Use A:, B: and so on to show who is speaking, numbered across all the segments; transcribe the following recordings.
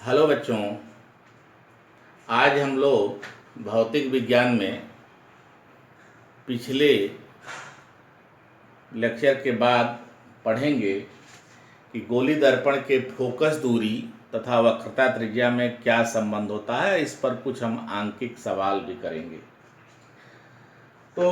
A: Hello बच्चों, आज हम लोग भौतिक विज्ञान में पिछले लेक्चर के बाद पढ़ेंगे कि गोली दर्पण के फोकस दूरी तथा वक्रता त्रिज्या में क्या संबंध होता है। इस पर कुछ हम आंकिक सवाल भी करेंगे। तो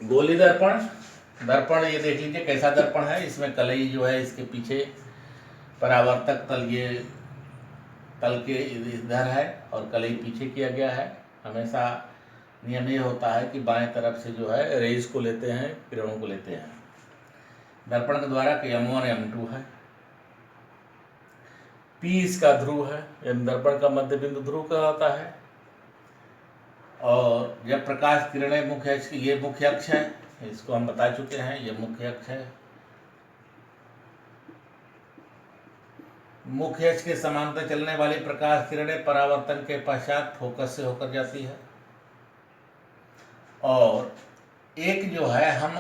A: गोली दर्पण ये देख लीजिए कैसा दर्पण है। इसमें कलई जो है इसके पीछे, परावर्तक तल ये तल के इधर है और कलई पीछे किया गया है। हमेशा नियम ये होता है कि बाएं तरफ से जो है रेज को लेते हैं, किरणों को लेते हैं। दर्पण के द्वारा M1 M2 है। P इसका ध्रुव है, यानी दर्पण का मध्य बिंदु ध्रुव कहलाता है। और जब प्रकाश किरणें मुख्य अक्ष, ये मुख्य अक्ष है, इसको हम बता चुके हैं, ये मुख्य अक्ष है। मुख्य अक्ष के समांतर चलने वाली प्रकाश किरणें परावर्तन के पश्चात फोकस से होकर जाती है। और एक जो है, हम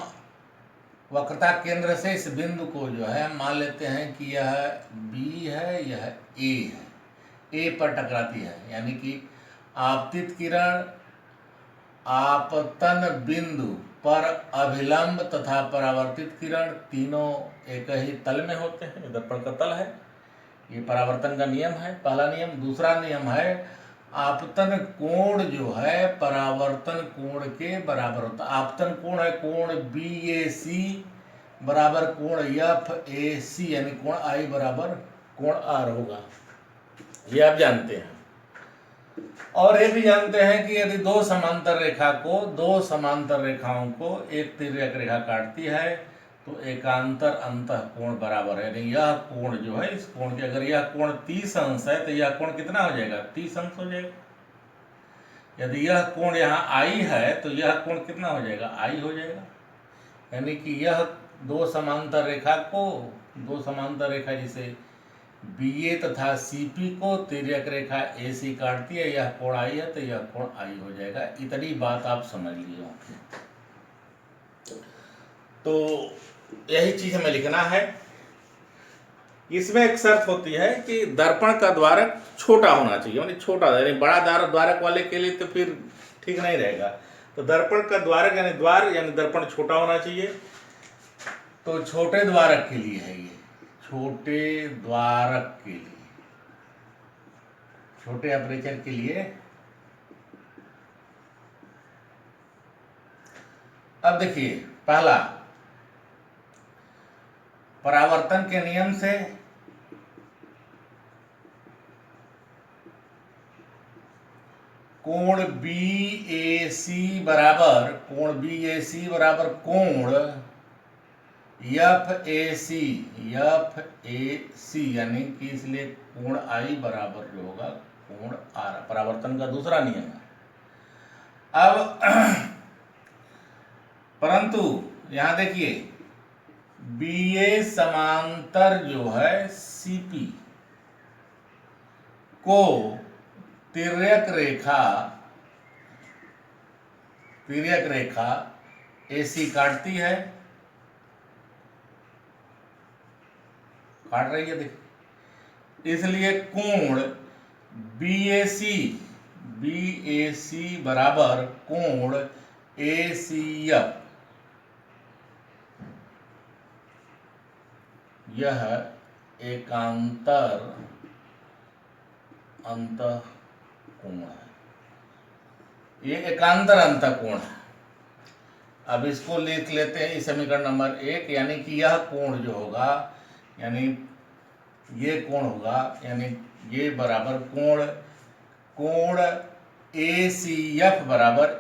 A: वक्रता केंद्र से इस बिंदु को जो है मान लेते हैं कि यह B है, यह A है। A पर टकराती है, यानी कि आपतित किरण आपतन बिंदु पर अभिलंब तथा परावर्तित किरण तीनों एक ही तल में होते हैं। दर्पण का तल है, ये परावर्तन का नियम है, पहला नियम। दूसरा नियम है, आपतन कोण जो है परावर्तन कोण के बराबर होता है। आपतन कोण है कोण BAC बराबर कोण FAC, यानी कोण I बराबर कोण R होगा। ये आप जानते हैं। और ये भी जानते हैं कि यदि दो समांतर रेखाओं को एक तिर्यक रेखा काटती है तो एकांतर अंतः कोण बराबर है। यानी यह कोण जो है, इस कोण के, अगर यह कोण 30 अंश है तो यह कोण कितना हो जाएगा? 30 अंश हो जाएगा। यदि यह कोण यहाँ I है तो यह कोण कितना हो जाएगा? I हो जाएगा। यानी कि यह दो समांतर रेखा जिसे BA तथा CP को तिर्यक रेखा AC काटती है, यह कोण I है तो यह कोण I हो जाएगा। इतनी बात आप समझ लीजिए। तो यही चीज हमें लिखना है। इसमें एक शर्त होती है कि दर्पण का द्वारक छोटा होना चाहिए, यानी छोटा, यानी बड़ा द्वारक वाले के लिए तो फिर ठीक नहीं रहेगा। तो दर्पण का द्वारक यानी द्वार यानी दर्पण छोटा होना चाहिए। तो छोटे द्वारक के लिए है ये, छोटे द्वारक के लिए, छोटे अपर्चर के लिए। अब देखिए, पहला, परावर्तन के नियम से कोण BAC बराबर कोण FAC, यानी कि इसलिए कोण I बराबर जो होगा कोण R, परावर्तन का दूसरा नियम है। अब परंतु यहां देखिए, BA समांतर जो है CP को तिर्यक रेखा AC काटती है, काट रही है, देखिए। इसलिए कोण BAC बराबर कोण ACF, यह एकांतर अंतःकोण है। ये एकांतर अंतःकोण है। अब इसको लिख लेते हैं, इस समीकरण नंबर 1, यानी कि यह कोण जो होगा, यानी ये कोण होगा, यानी ये बराबर कोण ACF बराबर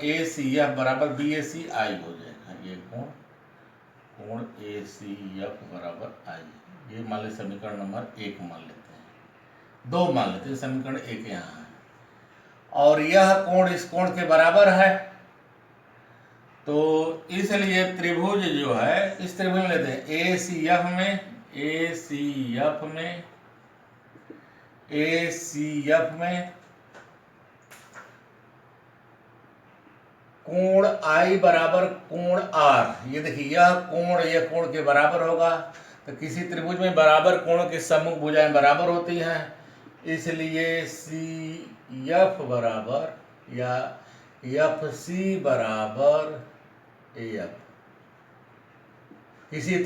A: BACI हो जाएगा। ये कोण ACF बराबर I, ये मान लेते समीकरण नंबर 1 मान लेते हैं, 2 मान लेते हैं, समीकरण 1 यहाँ है। और यह कोण इस कोण के बराबर है, तो इसलिए त्रिभुज जो है, इस त्रिभुज में लेते हैं ACF में कोण I बराबर कोण R। ये देखिए, यह कोण के बराबर होगा। तो किसी त्रिभुज में बराबर कोणों की सम्मुख भुजाएं बराबर होती हैं, इसलिए सी एफ बराबर या एफ सी बराबर ए एफ। किसी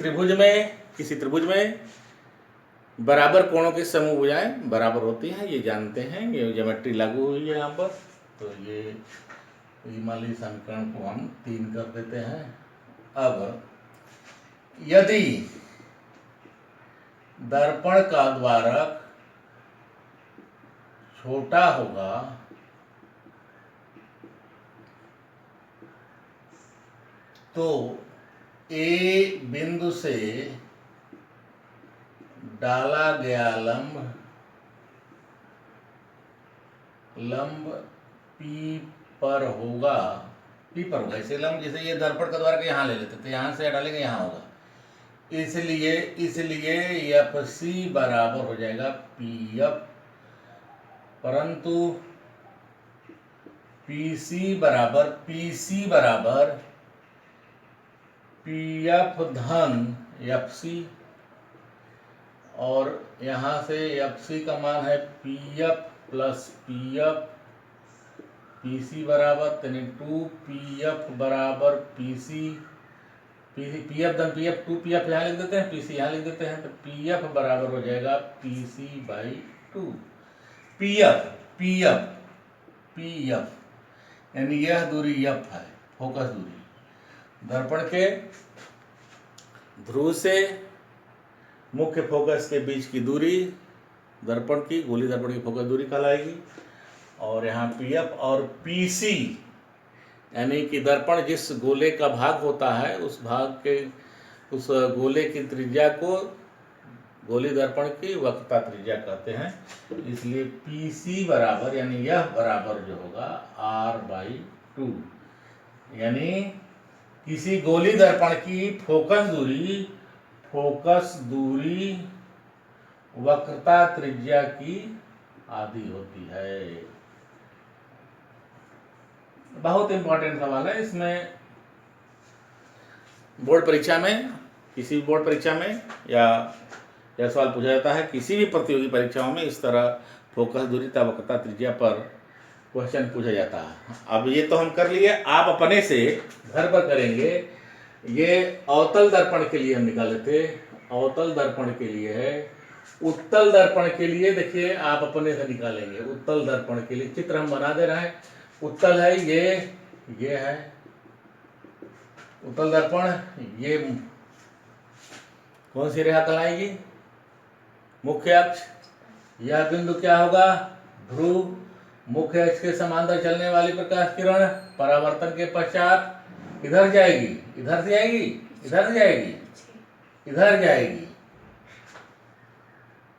A: त्रिभुज में बराबर कोणों की समूह भुजाएं बराबर होती हैं, ये जानते हैं, ये ज्योमेट्री लागू हुई है यहाँ पर। तो ये मान लीजिए समीकरण को हम 3 कर देते हैं। अब यदि दर्पण का द्वारक छोटा होगा तो ए बिंदु से डाला गया लंब पी पर होगा, इसे लंब, जैसे ये दर्पण का द्वारक यहाँ ले लेते थे, यहाँ से डालेंगे यहाँ होगा, इसलिए एफ सी बराबर हो जाएगा पी एफ, परंतु पी सी बराबर पी एफ धन एफ सी, और यहाँ से एफ सी का मान है P F plus P F, P C बराबर 2 पी एफ बराबर पी सी, पी एफ धन पी एफ, 2 पी एफ यहाँ लिख देते हैं, पी सी यहाँ लिख देते हैं, तो पी एफ बराबर हो जाएगा P C by 2। P F यानी यह दूरी एफ है, फोकस दूरी, दर्पण के ध्रुव से मुख्य फोकस के बीच की दूरी दर्पण की, गोली दर्पण की फोकस दूरी कहलाएगी। और यहाँ पी एफ और पी सी यानी कि दर्पण जिस गोले का भाग होता है उस गोले की त्रिज्या को गोली दर्पण की वक्रता त्रिज्या कहते हैं। इसलिए पी सी बराबर यानी यह बराबर जो होगा r/2, यानी किसी गोली दर्पण की फोकस दूरी वक्रता त्रिज्या की आधी होती है। बहुत इंपॉर्टेंट सवाल है। इसमें बोर्ड परीक्षा में, किसी भी बोर्ड परीक्षा में या यह सवाल पूछा जाता है, किसी भी प्रतियोगी परीक्षाओं में इस तरह फोकस दूरी तथा वक्रता त्रिज्या पर क्वेश्चन पूछा जाता है। अब ये तो हम कर लिए, आप अपने से घर पर करेंगे। ये अवतल दर्पण के लिए हम निकाले थे, अवतल दर्पण के लिए है। उत्तल दर्पण के लिए देखिए आप अपने से निकालेंगे। उत्तल दर्पण के लिए चित्र हम बना दे रहे हैं। उत्तल है ये है उत्तल दर्पण। ये कौन सी रेखा कहलाएगी? मुख्य अक्ष। यह बिंदु क्या होगा? ध्रुव। मुख्य अक्ष के समांतर चलने वाली प्रकाश किरण परावर्तन के पश्चात इधर जाएगी, इधर से जाएगी, इधर से जाएगी, इधर जाएगी।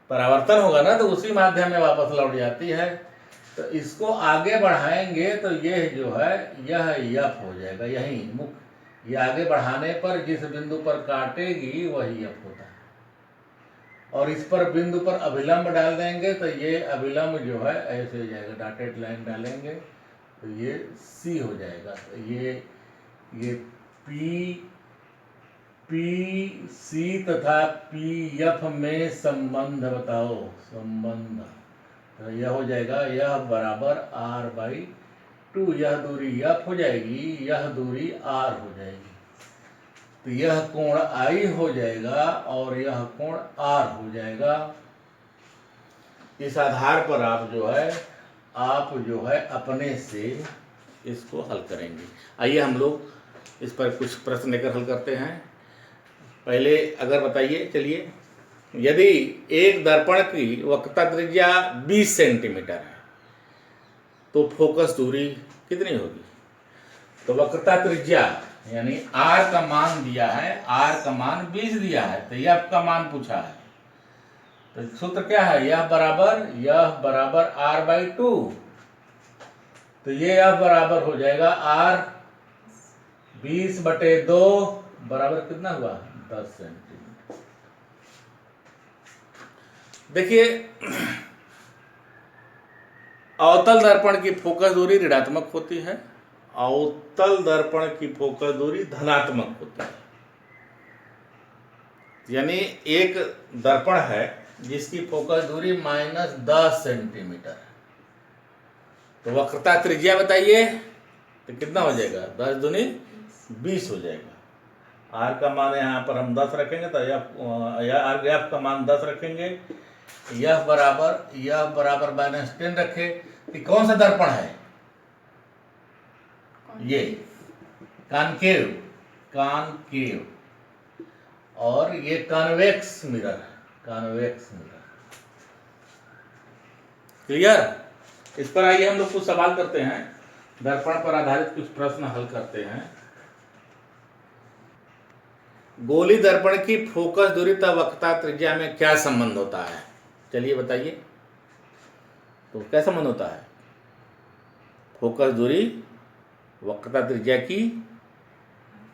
A: परावर्तन होगा ना तो उसी माध्यम में वापस लौट जाती है। तो इसको आगे बढ़ाएंगे तो ये जो है यह एफ हो जाएगा। यही मुख्य, ये आगे बढ़ाने पर जिस बिंदु पर काटेगी वही एफ होता है। और इस पर बिंदु पर अभिलंब डाल देंगे तो ये अभिलंब जो है ऐसे हो जाएगा, डॉटेड लाइन डालेंगे तो ये सी हो जाएगा। तो ये पी सी तथा पी एफ में संबंध बताओ, संबंध। तो यह हो जाएगा यह बराबर r/2। यह दूरी एफ हो जाएगी, यह दूरी r हो जाएगी। तो यह कोण I हो जाएगा और यह कोण R हो जाएगा। इस आधार पर आप जो है अपने से इसको हल करेंगे। आइए हम लोग इस पर कुछ प्रश्न लेकर हल करते हैं। पहले अगर बताइए, चलिए, यदि एक दर्पण की वक्रता त्रिज्या 20 सेंटीमीटर है तो फोकस दूरी कितनी होगी? तो वक्रता त्रिज्या यानी r का मान दिया है, r का मान 20 दिया है, तो f का मान पूछा है। तो सूत्र क्या है? यह बराबर r/2। तो ये f बराबर हो जाएगा r 20/2 बराबर कितना हुआ? 10 सेंटीमीटर। देखिए, अवतल दर्पण की फोकस दूरी ऋणात्मक होती है, अवतल दर्पण की फोकस दूरी धनात्मक होती है। यानी एक दर्पण है जिसकी फोकस दूरी -10 सेंटीमीटर। तो वक्रता त्रिज्या बताइए, तो कितना हो जाएगा? 10 दूनी 20 हो जाएगा। आर का मान यहाँ पर हम 10 रखेंगे तो एफ का मान 10 रखेंगे। यह बराबर -10 रखे। कि कौन सा दर्पण है? ये कॉनकेव और ये कॉन्वेक्स मिरर है, कॉन्वेक्स मिरर। क्लियर? इस पर आइए हम लोग कुछ सवाल करते हैं, दर्पण पर आधारित कुछ प्रश्न हल करते हैं। गोली दर्पण की फोकस दूरी तथा वक्रता त्रिज्या में क्या संबंध होता है? चलिए बताइए। तो क्या संबंध होता है? फोकस दूरी वक्रता त्रिज्या की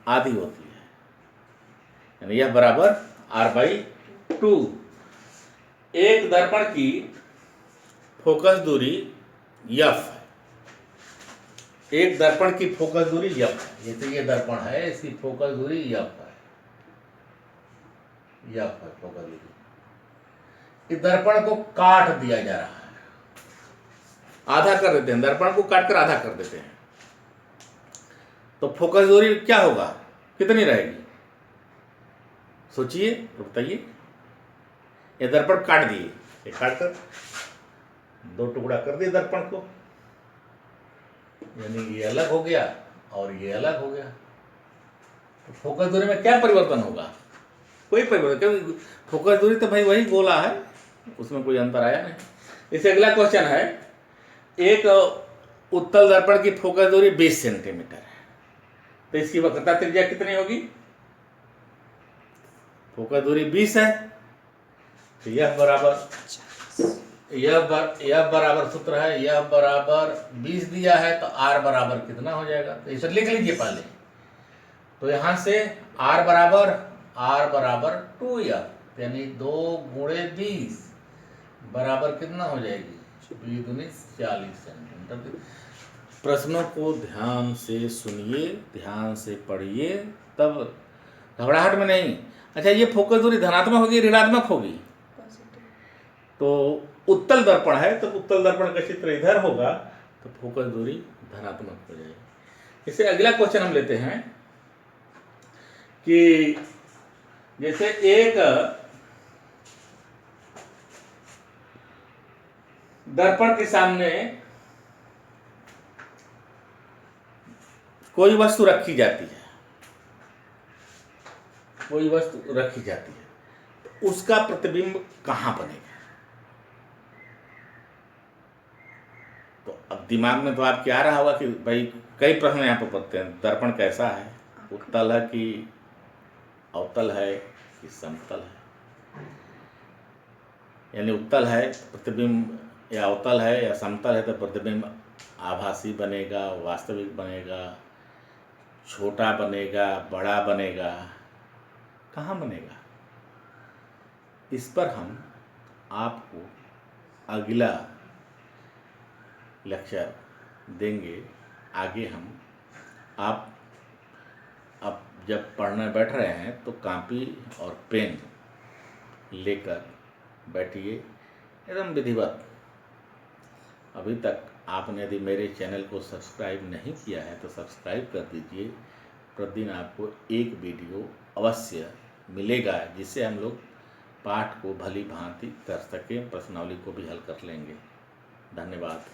A: आधी होती है, यानी यह बराबर R/2। एक दर्पण की फोकस दूरी F है। एक दर्पण की फोकस दूरी F है। जैसे ये दर्पण है, इसकी फोकस दूरी F है, फोकस दूरी। इस दर्पण को काट दिया जा रहा है, आधा कर देते हैं, दर्पण को काटकर आधा कर देते हैं, तो फोकस दूरी क्या होगा? कितनी रहेगी? सोचिए, बताइए। ये दर्पण काट दिए, ये काटकर 2 टुकड़ा कर दिए दर्पण को, यानी ये अलग हो गया और ये अलग हो गया। तो फोकस दूरी में क्या परिवर्तन होगा? कोई परिवर्तन, क्योंकि फोकस दूरी तो भाई वही गोला है, उसमें कोई अंतर आया नहीं। इससे अगला क्वेश्चन है, एक उत्तल दर्पण की फोकस दूरी 20 सेंटीमीटर है, तो इसकी वक्रता त्रिज्या कितनी होगी? फोकस दूरी 20 है, तो यह बराबर सूत्र है, यह बराबर 20 दिया है, तो R बराबर कितना हो जाएगा? तो इसे लिख लीजिए पहले। तो यहां से R बराबर 2F, यानी 2 गुणे 20 बराबर कितना हो जाएगी? 20 दूनी 40 सेंटीमीटर। प्रश्नों को ध्यान से सुनिए, ध्यान से पढ़िए, तब घबराहट में नहीं। अच्छा, ये फोकस दूरी धनात्मक होगी, ऋणात्मक होगी? तो उत्तल दर्पण है, तो उत्तल दर्पण का चित्र इधर होगा, तो फोकस दूरी धनात्मक हो जाएगी। इससे अगला क्वेश्चन हम लेते हैं कि जैसे एक दर्पण के सामने कोई वस्तु रखी जाती है, तो उसका प्रतिबिंब कहां बनेगा? तो अब दिमाग में तो आपके आ रहा होगा कि भाई कई प्रश्न यहाँ पर पढ़ते हैं, दर्पण कैसा है, उत्तल है कि अवतल है कि समतल है? यानी उत्तल है प्रतिबिंब, या अवतल है या समतल है तो प्रतिबिंब आभासी बनेगा, वास्तविक बनेगा, छोटा बनेगा, बड़ा बनेगा, कहाँ बनेगा? इस पर हम आपको अगला लेक्चर देंगे। आगे हम आप अब जब पढ़ने बैठ रहे हैं तो कॉपी और पेन लेकर बैठिए एकदम विधिवत। अभी तक आपने यदि मेरे चैनल को सब्सक्राइब नहीं किया है तो सब्सक्राइब कर दीजिए। प्रतिदिन आपको एक वीडियो अवश्य मिलेगा, जिससे हम लोग पाठ को भली भांति कर सकें, प्रश्नावली को भी हल कर लेंगे। धन्यवाद।